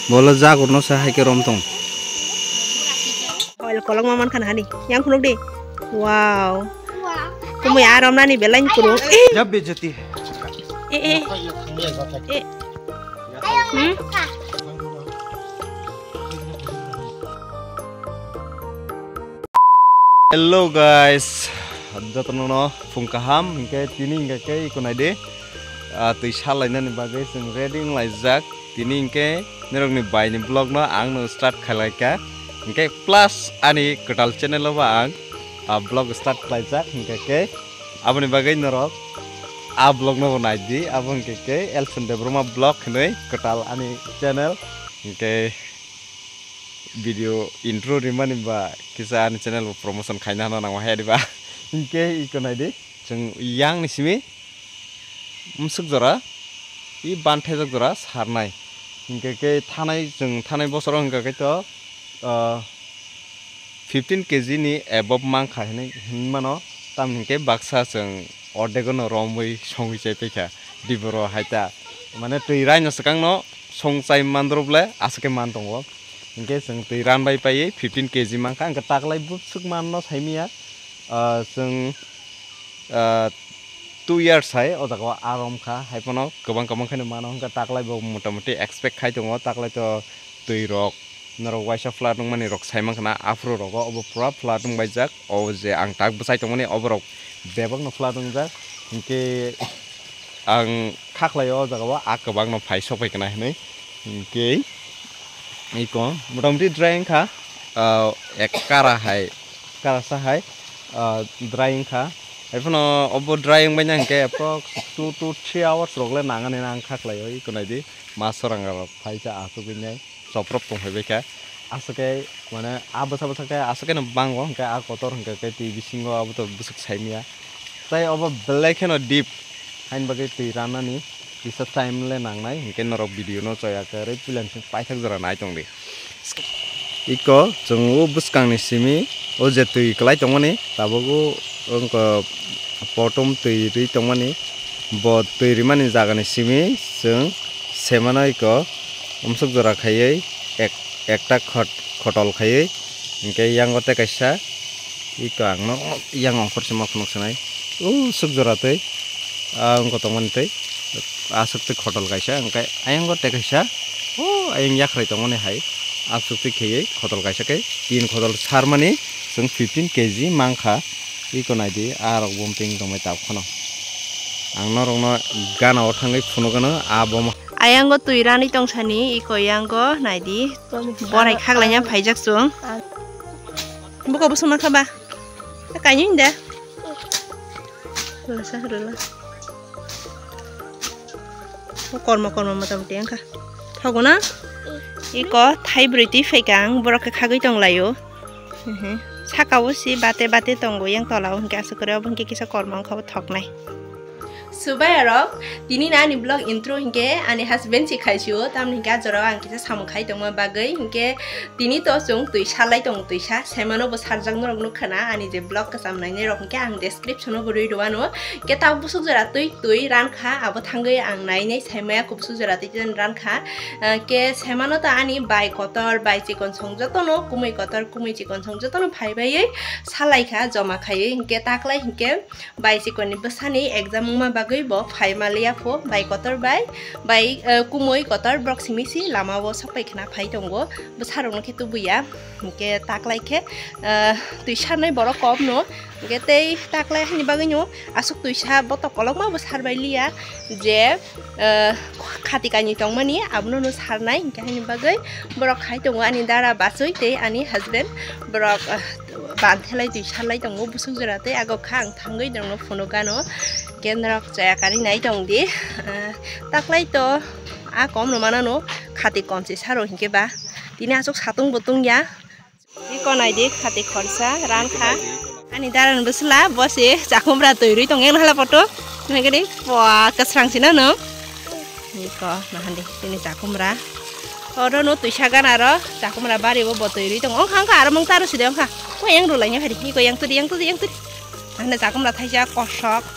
Bola jago no sa hai ke rom tong. Oil kolong maman kan hani. Yang kunuk deh. Wow. Kamu ya rom nani belain kunuk. Jab bejati. Hello guys. Jatuh no fungkaham hingga tini hingga ke ikon ide. Tui salainan ni bagai sing ready ngelajak tini hingga nerong ni buy ni vlog no ang no start khalaika hingga plus ani ketal channel lo ang vlog start ngelajak hingga ke abani bagai nerok vlog no banai di abang ke Elson Debroma vlog ni ketal ani channel hingga video intro di mana ba kisah ani channel promotion kaina no nang wahai di ba hingga ikon ide jeng yang ni simi Musuk jora, I bantai jora sarnai. Hingga ke tanai bosor hingga ke to 15 kg ni above mangka ini mano tam hingga baksa jeng ordegono romui songi cepeka di boro haita. Mana tuiran no sekang no songsai mandroble asake mantongo. Hingga jeng tuiran bai 15 kg mangka hingga taklai busuk man no saimia jeng 2 years hai o jago arom kha haipono gobang khane mano hingga taklai bo motamuti expect khai tongo taklai to tui rok narok waisa flat nong mani rok saimang khana afro rok obo pura flat nong baijak o je ang tak bsai tongoni oborok bebang no flat nong jak hingke ang khaklai o jago a gobang no phai sopai kana hinai hingke iko motamuti drying kha ek kara sa hai drying kha Ipono obo drying banyak ke approx 2 to 3 hours rogle nangan nang khaklai oi kunai di masorang aro phaisa asu binyai soprop tong hebe ka asake mane abasa ke asake no bango ke a kotor ke ti bisingo abu to busuk saimia tai obo black no deep hain bagai ti rana ni bisa time le nangnai ke norok video no choya ke re pilan sing paithak jara nai tong di iko jongu buskang ni simi o je tui klai tongoni tabogo ongko potom tui tongmani bo tui rimani jagani simi jeng semana iko umsuk jora khayei ekta khotol khayei hingke yangote kaisa iko angno yang ongkor sima phunuk sanai suk jora tei ongko tongmani tei asuk te khotol kaisa hingke ayangote kaisa ayang yakrai tongmani hai asuk te khayei khotol kaisa ke 3 khotol sarmani jeng 15 kg mangkha iko naidi arok bumping dongmai tap khono ang norongno gana o thangai phunugano abom Ayango tuirani tongsani iko yango naidi borai khaglanya phaijak sung buka busuma khaba kanyu inda rula korma motamoti angka thagona iko thaibriti feikang borok khagai tonglayo Sakau si bate tonggo yang tolau hingga sekarang bangke kisah kormang kau thoknai. Subaya rok, tini na ni blog intro hingga ane husband si kaisyo tam hingga jorok ang kisah samukai tongma bagai hingga tini to sung tui salai tong tui sa semano bos harjang norok nukhana ane je blog kesam nai rok hingga ang description no beri doano ke tau busuk jora tui ran kha abo thangai ang nai nei semaya kubsu jora tui ran kha ke semano ta ani bai kotor bai chikon songjotono kumui kotor kumui chikon songjotono phai bai salai kha joma khai hingga taklai hingga bai chikon ni besani exam ma bagai bo phai malia pho bai kotor bai kumoi kotor brok simisi lama bo sapai khna phai tongo besarong no ketu buya ke taklai ke tui sanai borok kom no ke tei taklai ni bagai no asuk tui sa botok kolok ma besar bai lia je khati kani tongmani abno no sarnai ke ni bagai borok khai tongo ani dara basoi te ani husband borok banthelai tui salai tongo busuk jorate ago khang thangai dongno phonogano kendrak jaya kari nai tong di taklai to a kom no mana no khati kom si saro hingke ba tini asuk satung butung ya iko nai di khati khorsa ran kha ani daran busla bosi jakumra toiri tong eng hala poto ngene wa kasrang sina no iko nahandi tini jakumra oro no tuisa ganaro jakumra bari bo botoiri tong ong hangka ar mong taru sidem kha ko yang rulainya hadi iko yang tudi ane jakumra thaija kosok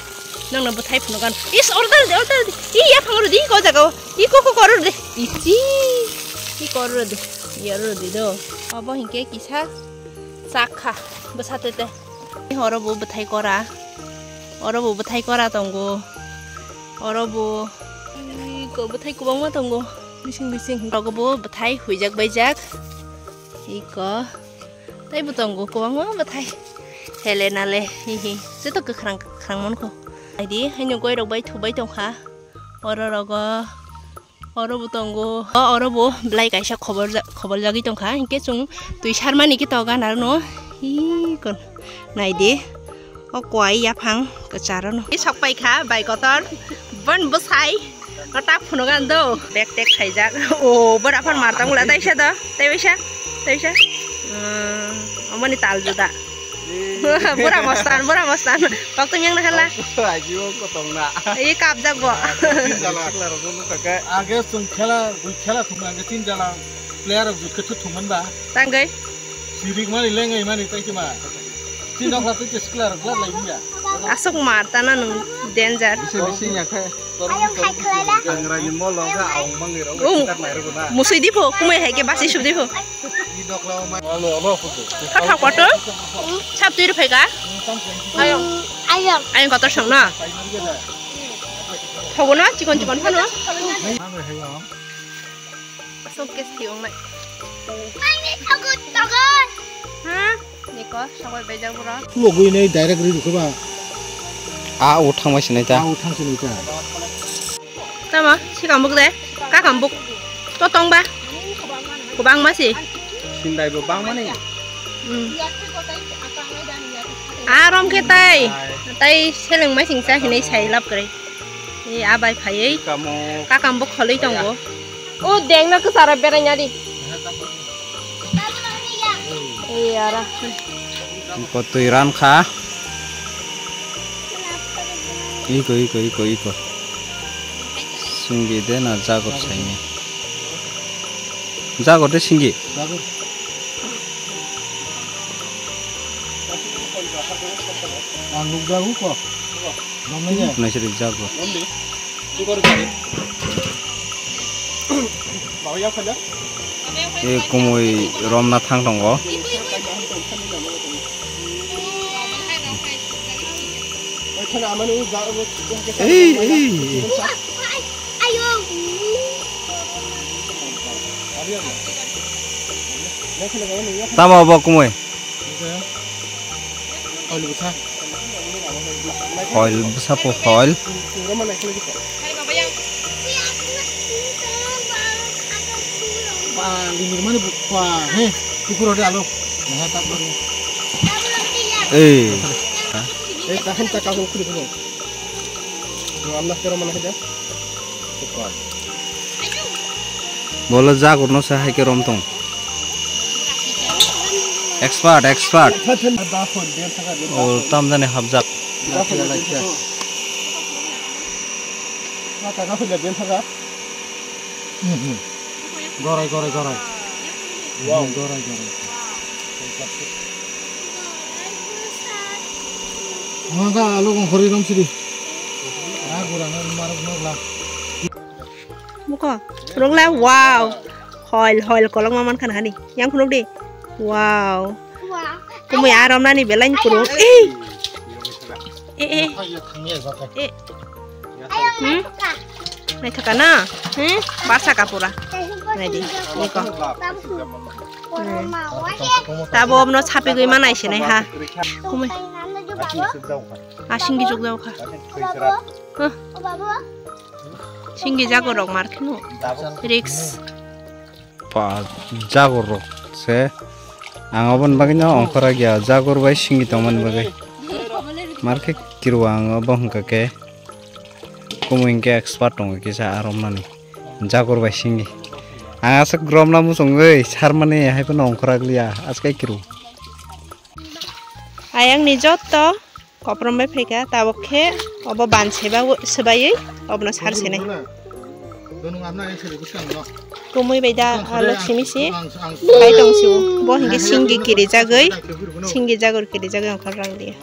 nang na buthai phunogan is order de iya phangro di ko jago iko ko koror de ichi có rồi đi, giờ rồi đi đâu, bao hình cái kisa, sakha, bớt sát tết, họ rồi bố bớt thay có ra, họ rồi bố bớt thay có ra tông cô, họ rồi bố, cô bớt thay cô bông quá tông cô, đi sinh, rồi cô bố bớt thay hủy giặc bay giặc, thì có, đây bớt tông cô bông quá bớt thay, hè lên nè lên, hi, rất là cực khăng món cô, ai đi, hay nhung quay đầu bay thủ bay tông hả, họ rồi có 어러부tongo 어러부 블라이가 샤 커버자기 좀 가. 이게 좀 তুই শারমানি কি তগা না নো ই কোন নাই দি ও কই ya phang ka charano i sok pai kha bai kotor bon bosai ka tak phuno gan do bek tek khaijak o bora phar martang la taisa da taisa amani tal juda bora mostan waktu yang na hala ayo ko tong na i kap jak bo jala klaro no ka आगे तुम खेला तुम आगे 3 जना प्लेयर अब जुट के तुम बा tanggai सिरिक माने लेंगे माने तै के मा 3 नखला तो स्कलर ग्ला लाइबिया asok martana nung danger bisi nya kha angrani mo long ka aung bang ni ro kat nai ro na musui di pho kumai hai ke basi sub di pho i dokla ma alo futu ka thak kwato chap tui ro phai ka ayong kotor sang na thogo na chikon phano asok kes tiong nai ha ni ko sabai bejang pura लोगों ने डायरेक्ट री रुकबा a u thang mai sinai ta आउ थांस नि ता tama si kambuk de ka kambuk to tong ba ko bang ma si sindai bo bang mane rom ke tai seleng mai sing sa hinai sai lap kare ni abai phai kamo ka kambuk kholei tong go o deng na ku sara beranya di yara ko tuiran kha iko singgi de na jagor saini jagor de singgi anu gagu ko namanya na siri jagor e komoi romna thang tongo tama ba komoi foil bisa po foil di mana buka he kukur ada alo nah tak baru tahan tak kau kukur dulu amlah kira mana saja cepat bola jagor no sa hai ke rom tong expert oh tam jane habjak mata kau lihat dia saja gorai wow gorai mangga lu ngori rom sini kurang maruk nogla muka rong la wow hoil kolong maman kan hani yang kunuk di wow kumui arom nani belain kurung nai thakana barsa kapura nai di niko tabo obno chapi goi manai se nai ha kumui asinggi jog dau kha singgi jagor rok mar khinu riks pa jagor rok se angobon bagina onkora gya jagor bai singi tongman bagai marke kiruang obong ke komoi ke expert tong ke sa arom nani jagor bai singi anga sa grom na musong ei sarmane hai pa onkora glia askai kiru ayang ni jotto koprom bai pheka tabokhe obo ban sebai obno sar sene kumui baida alo simisi bai tongsiu bo hingi singi kiri jagor kiri jagai onkor rang dia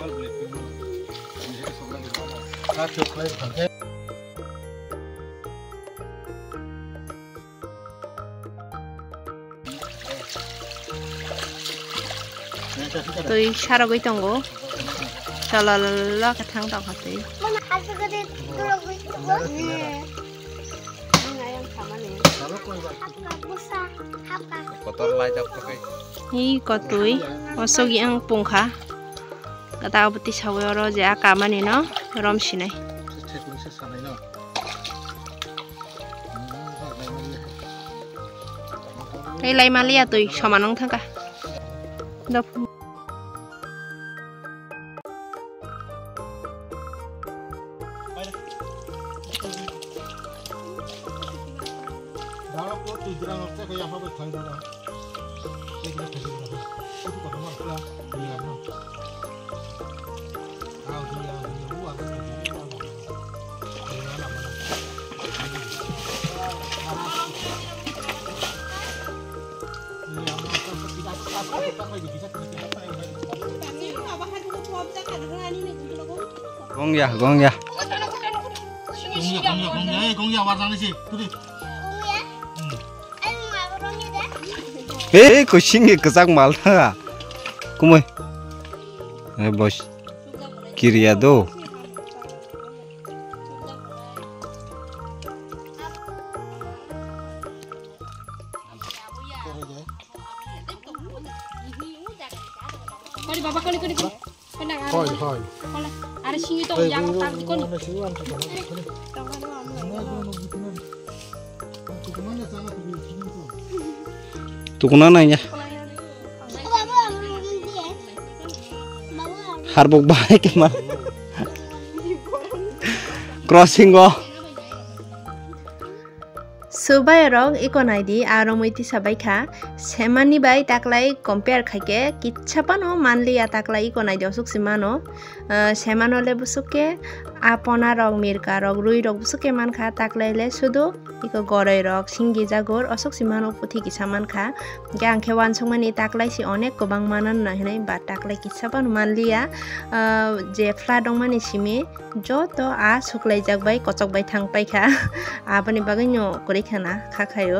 tui sarogoi tongo cholololo kathang tongo tui kotor lai jak pakai hi ko tui osogi ang pungkha kata abti sawe ro je akamani no rom sinai Đây lấy mà lia tùy sao mà nông thang cả đâu gong ya warna sih kucing kesak mal ha kumoi bos kiri ado Ada singi tong yang tak dikon. tukuna nanya harbuk baik mah crossing go Subai rong ikonai di aromoiti sabai kha semani bai taklai compare khake kitchapano manli ataklai ikonai di osuk simano semano le busuke apona rong mirka rong rui rong busuke man kha taklai le sudu iko goroi rok singi jagor osuk simano puthi kisaman kha gang khewan songmani taklai si onek kobang manan na hinai ba taklai kitchapano manliya je fla dongmani simi joto a suklai jakbai kochok bai thangpai kha abani bagai nyo kori khana khakhayo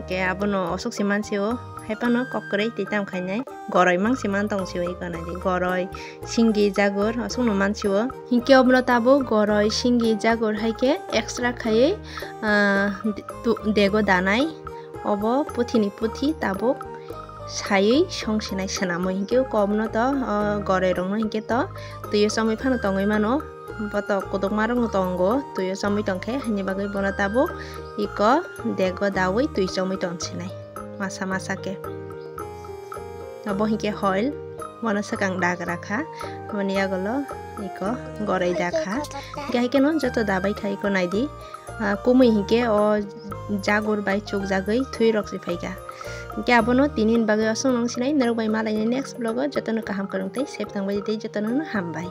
ke abono osuk siman sio haipano kokkorei titam khainai goroi mang siman tong sio ikona di goroi singi jagor osuk no man sio hinke oblo tabo goroi singi jagor haike extra khaye dego danai obo puthini puthi tabo sai songsinai sanamo hinke komno to goroi rong hinke to tuyo samoi phano tongoi mano boto kodok marong tongo tuyo samoi tongkhe hani bagai bona tabo iko dego dawi tuyo samoi tongchinai masa masa ke abo hinke hoil mona sakang dag rakha monia golo iko gorei dakha gai ke non joto dabai khai ko naidi kumui hinke o jagor bai chok jagai thui roksi phaiga ke abono tinin bagai osong nong sinai nerok bai malai next vlog jotono kaham karung tei sep tang bai tei jotono ham bai